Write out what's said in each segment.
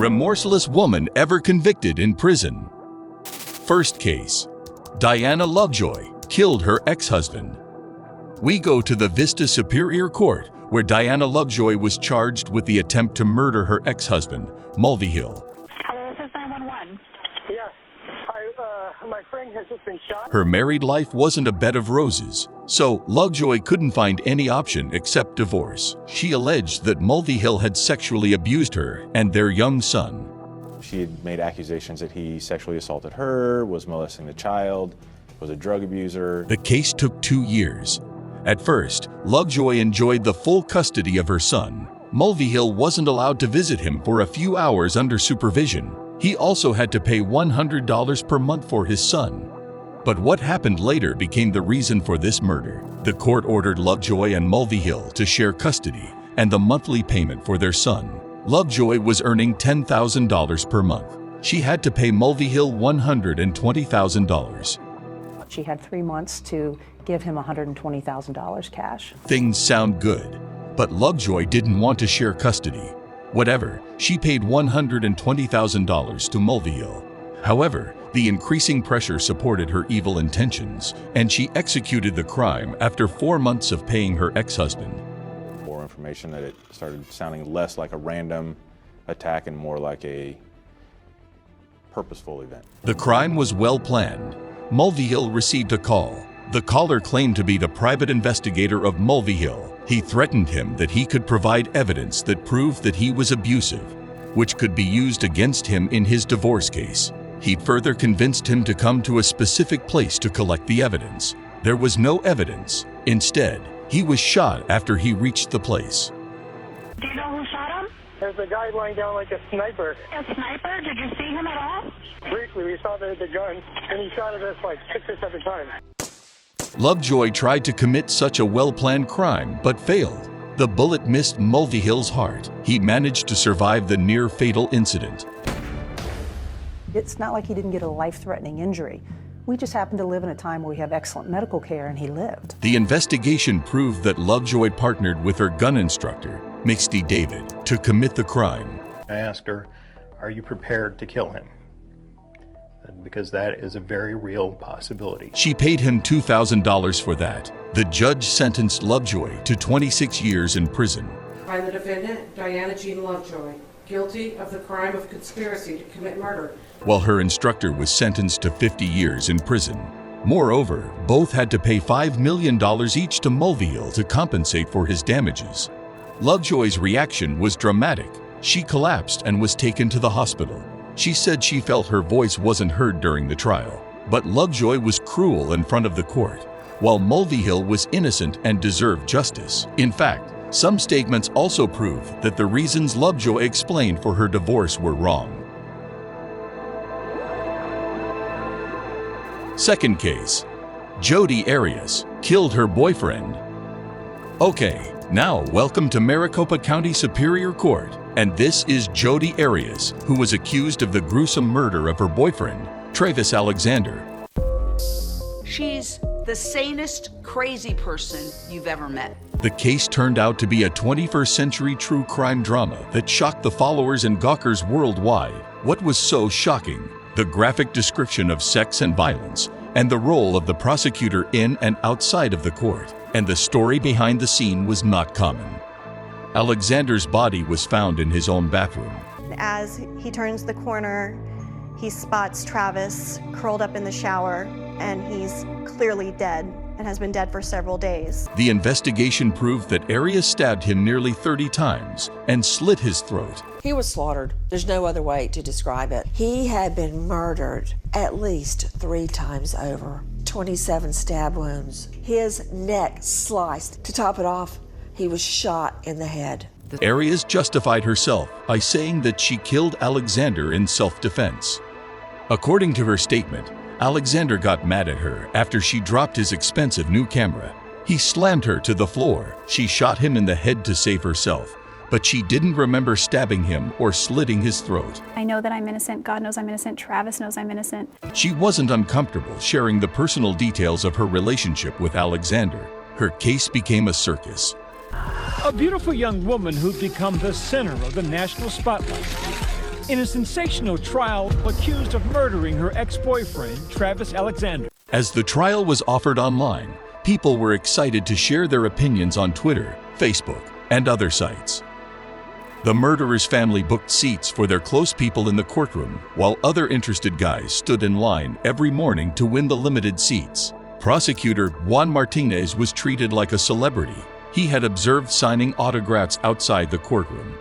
remorseless woman ever convicted in prison. First case. Diana Lovejoy killed her ex-husband. We go to the Vista Superior Court, where Diana Lovejoy was charged with the attempt to murder her ex-husband, Mulvihill. Hello, this is 911. Yeah, my friend has just been shot. Her married life wasn't a bed of roses, so Lovejoy couldn't find any option except divorce. She alleged that Mulvihill had sexually abused her and their young son. She had made accusations that he sexually assaulted her, was molesting the child, was a drug abuser. The case took 2 years. At first, Lovejoy enjoyed the full custody of her son. Mulvihill wasn't allowed to visit him for a few hours under supervision. He also had to pay $100 per month for his son. But what happened later became the reason for this murder. The court ordered Lovejoy and Mulvihill to share custody and the monthly payment for their son. Lovejoy was earning $10,000 per month. She had to pay Mulvihill $120,000. She had 3 months to give him $120,000 cash. Things sound good, but Lovejoy didn't want to share custody. Whatever, she paid $120,000 to Mulvihill. However, the increasing pressure supported her evil intentions, and she executed the crime after 4 months of paying her ex-husband. More information that it started sounding less like a random attack and more like a purposeful event. The crime was well planned. Mulvihill received a call. The caller claimed to be the private investigator of Mulvihill. He threatened him that he could provide evidence that proved that he was abusive, which could be used against him in his divorce case. He further convinced him to come to a specific place to collect the evidence. There was no evidence. Instead, he was shot after he reached the place. Do you know who shot him? There's a guy lying down like a sniper. A sniper? Did you see him at all? Briefly, we saw the gun, and he shot at us like 6 or 7 times. Lovejoy tried to commit such a well-planned crime, but failed. The bullet missed Mulvihill's heart. He managed to survive the near-fatal incident. It's not like he didn't get a life-threatening injury. We just happened to live in a time where we have excellent medical care, and he lived. The investigation proved that Lovejoy partnered with her gun instructor, Mixty David, to commit the crime. I asked her, "Are you prepared to kill him?" Because that is a very real possibility. She paid him $2,000 for that. The judge sentenced Lovejoy to 26 years in prison. Find the defendant, Diana Jean Lovejoy, guilty of the crime of conspiracy to commit murder, while her instructor was sentenced to 50 years in prison. Moreover, both had to pay $5 million each to Mulvihill to compensate for his damages. Lovejoy's reaction was dramatic. She collapsed and was taken to the hospital. She said she felt her voice wasn't heard during the trial. But Lovejoy was cruel in front of the court, while Mulvihill was innocent and deserved justice. In fact, some statements also prove that the reasons Lovejoy explained for her divorce were wrong. Second case. Jodi Arias killed her boyfriend. Okay, now welcome to Maricopa County Superior Court, and this is Jodi Arias, who was accused of the gruesome murder of her boyfriend, Travis Alexander. She's the sanest, crazy person you've ever met. The case turned out to be a 21st century true crime drama that shocked the followers and gawkers worldwide. What was so shocking? The graphic description of sex and violence, and the role of the prosecutor in and outside of the court. And the story behind the scene was not common. Alexander's body was found in his own bathroom. As he turns the corner, he spots Travis curled up in the shower, and he's clearly dead and has been dead for several days. The investigation proved that Arias stabbed him nearly 30 times and slit his throat. He was slaughtered. There's no other way to describe it. He had been murdered at least 3 times over. 27 stab wounds. His neck sliced. To top it off, he was shot in the head. Arias justified herself by saying that she killed Alexander in self-defense. According to her statement, Alexander got mad at her after she dropped his expensive new camera. He slammed her to the floor. She shot him in the head to save herself, but she didn't remember stabbing him or slitting his throat. I know that I'm innocent. God knows I'm innocent. Travis knows I'm innocent. She wasn't uncomfortable sharing the personal details of her relationship with Alexander. Her case became a circus. A beautiful young woman who'd become the center of the national spotlight. in a sensational trial accused of murdering her ex-boyfriend, Travis Alexander. As the trial was offered online, people were excited to share their opinions on Twitter, Facebook, and other sites. The murderer's family booked seats for their close people in the courtroom, while other interested guys stood in line every morning to win the limited seats. Prosecutor Juan Martinez was treated like a celebrity. He had observed signing autographs outside the courtroom.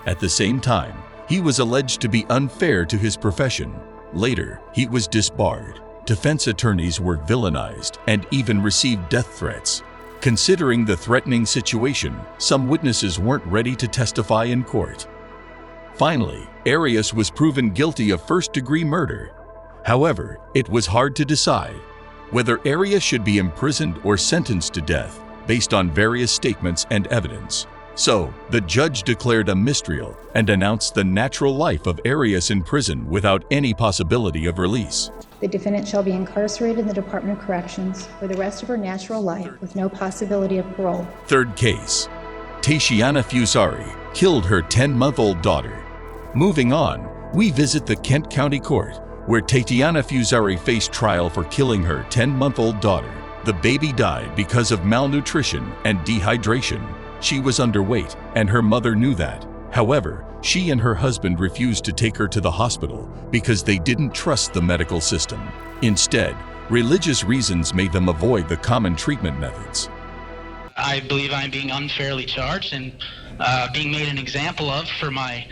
At the same time, he was alleged to be unfair to his profession. Later, he was disbarred. Defense attorneys were villainized and even received death threats. Considering the threatening situation, some witnesses weren't ready to testify in court. Finally, Arias was proven guilty of first-degree murder. However, it was hard to decide whether Arias should be imprisoned or sentenced to death based on various statements and evidence. So, the judge declared a mistrial and announced the natural life of Arias in prison without any possibility of release. The defendant shall be incarcerated in the Department of Corrections for the rest of her natural life with no possibility of parole. Third case. Tatiana Fusari killed her 10-month-old daughter. Moving on, we visit the Kent County Court, where Tatiana Fusari faced trial for killing her 10-month-old daughter. The baby died because of malnutrition and dehydration. She was underweight, and her mother knew that. However, she and her husband refused to take her to the hospital because they didn't trust the medical system. Instead, religious reasons made them avoid the common treatment methods. I believe I'm being unfairly charged and being made an example of for my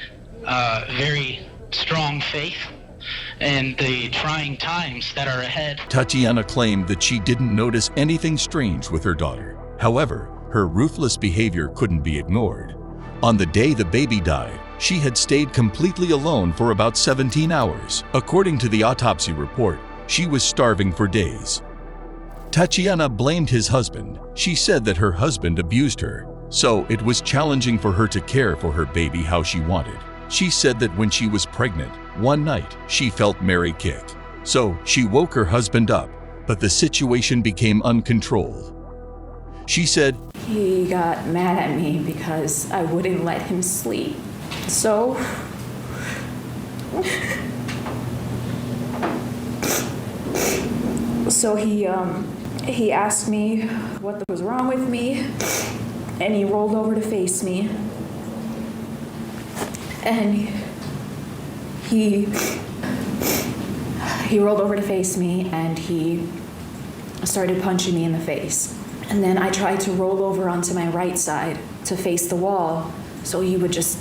very strong faith and the trying times that are ahead. Tatiana claimed that she didn't notice anything strange with her daughter. However, her ruthless behavior couldn't be ignored. On the day the baby died, she had stayed completely alone for about 17 hours. According to the autopsy report, she was starving for days. Tatiana blamed his husband. She said that her husband abused her, so it was challenging for her to care for her baby how she wanted. She said that when she was pregnant, one night she felt Mary kick. So she woke her husband up, but the situation became uncontrolled. She said, "He got mad at me because I wouldn't let him sleep. So he asked me what was wrong with me, and he rolled over to face me. And he rolled over to face me, and he started punching me in the face. And then I tried to roll over onto my right side to face the wall, so he would just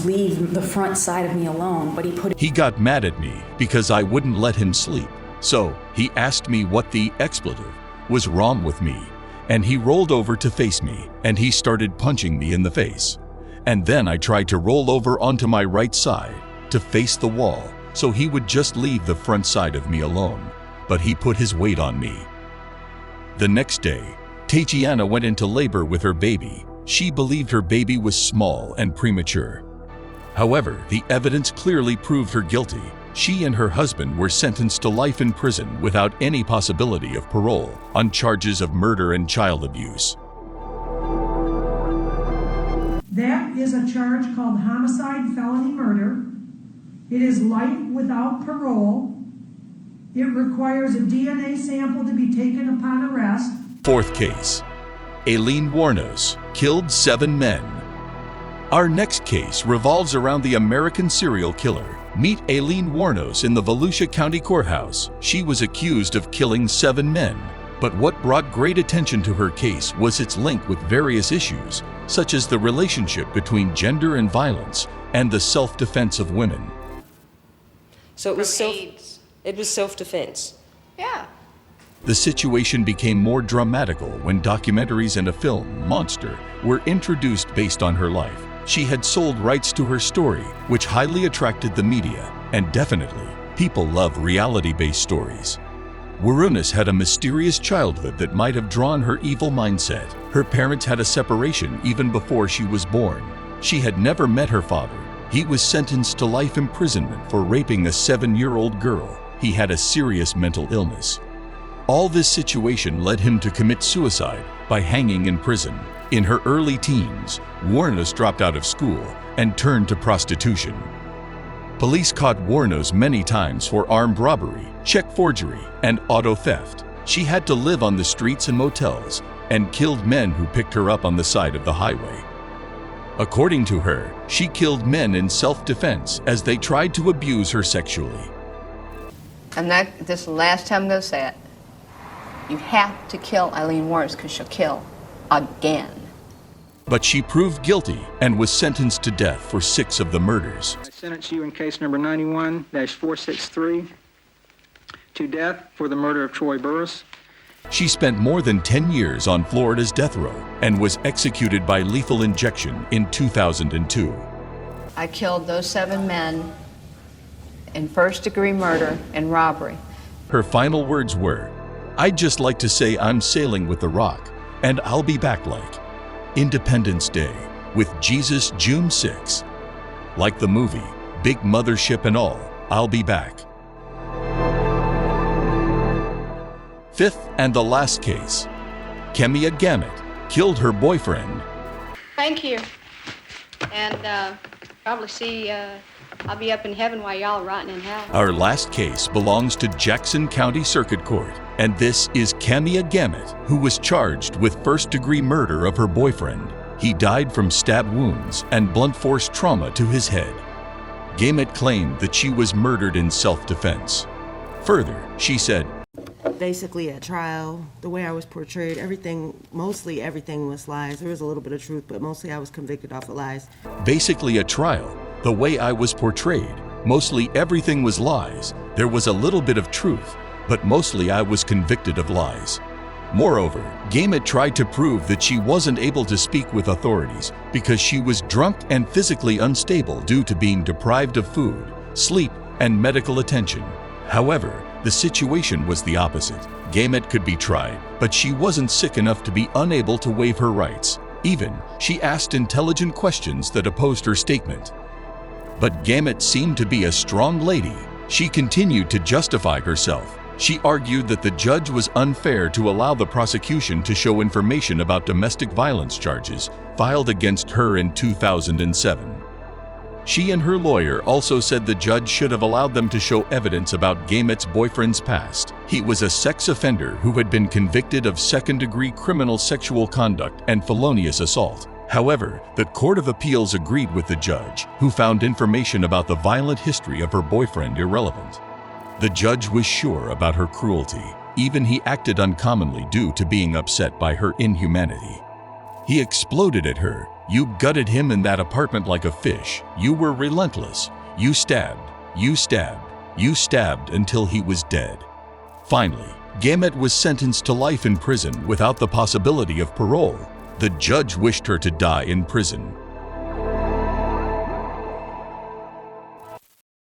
leave the front side of me alone, but he got mad at me because I wouldn't let him sleep. So he asked me what the expletive was wrong with me, and he rolled over to face me, and he started punching me in the face. And then I tried to roll over onto my right side to face the wall, so he would just leave the front side of me alone, but he put his weight on me. The next day, Tatiana went into labor with her baby. She believed her baby was small and premature. However, the evidence clearly proved her guilty. She and her husband were sentenced to life in prison without any possibility of parole on charges of murder and child abuse. That is a charge called homicide felony murder. It is life without parole. It requires a DNA sample to be taken upon arrest. Fourth case. Aileen Wuornos killed 7 men. Our next case revolves around the American serial killer. Meet Aileen Wuornos in the Volusia County Courthouse. She was accused of killing 7 men. But what brought great attention to her case was its link with various issues, such as the relationship between gender and violence and the self-defense of women. So it was self-defense. Yeah. The situation became more dramatical when documentaries and a film, Monster, were introduced based on her life. She had sold rights to her story, which highly attracted the media, and definitely, people love reality-based stories. Wuornos had a mysterious childhood that might have drawn her evil mindset. Her parents had a separation even before she was born. She had never met her father. He was sentenced to life imprisonment for raping a 7-year-old girl. He had a serious mental illness. All this situation led him to commit suicide by hanging in prison. In her early teens, Wuornos dropped out of school and turned to prostitution. Police caught Wuornos many times for armed robbery, check forgery, and auto theft. She had to live on the streets and motels and killed men who picked her up on the side of the highway. According to her, she killed men in self-defense as they tried to abuse her sexually. And this is the last time I'm going to say it. You have to kill Eileen Wuornos because she'll kill again. But she proved guilty and was sentenced to death for 6 of the murders. I sentence you in case number 91-463 to death for the murder of Troy Burris. She spent more than 10 years on Florida's death row and was executed by lethal injection in 2002. I killed those 7 men in first-degree murder and robbery. Her final words were, "I'd just like to say I'm sailing with the Rock, and I'll be back like Independence Day with Jesus June 6. Like the movie, big mothership and all, I'll be back." Fifth and the last case. Kemia Gamut killed her boyfriend. Thank you. And probably see, I'll be up in heaven while y'all are rotting in hell. Our last case belongs to Jackson County Circuit Court, and this is Kemia Gamut, who was charged with first-degree murder of her boyfriend. He died from stab wounds and blunt force trauma to his head. Gamut claimed that she was murdered in self-defense. Further, she said, basically at trial, the way I was portrayed, mostly everything was lies. There was a little bit of truth, but mostly I was convicted off of lies. Basically at trial, the way I was portrayed, mostly everything was lies. There was a little bit of truth, but mostly I was convicted of lies. Moreover, Gamut tried to prove that she wasn't able to speak with authorities because she was drunk and physically unstable due to being deprived of food, sleep, and medical attention. However, the situation was the opposite. Gamut could be tried, but she wasn't sick enough to be unable to waive her rights. Even, she asked intelligent questions that opposed her statement. But Gamut seemed to be a strong lady. She continued to justify herself. She argued that the judge was unfair to allow the prosecution to show information about domestic violence charges filed against her in 2007. She and her lawyer also said the judge should have allowed them to show evidence about Gamut's boyfriend's past. He was a sex offender who had been convicted of second-degree criminal sexual conduct and felonious assault. However, the Court of Appeals agreed with the judge, who found information about the violent history of her boyfriend irrelevant. The judge was sure about her cruelty. Even he acted uncommonly due to being upset by her inhumanity. He exploded at her. "You gutted him in that apartment like a fish. You were relentless. You stabbed, you stabbed, you stabbed until he was dead." Finally, Gamut was sentenced to life in prison without the possibility of parole. The judge wished her to die in prison.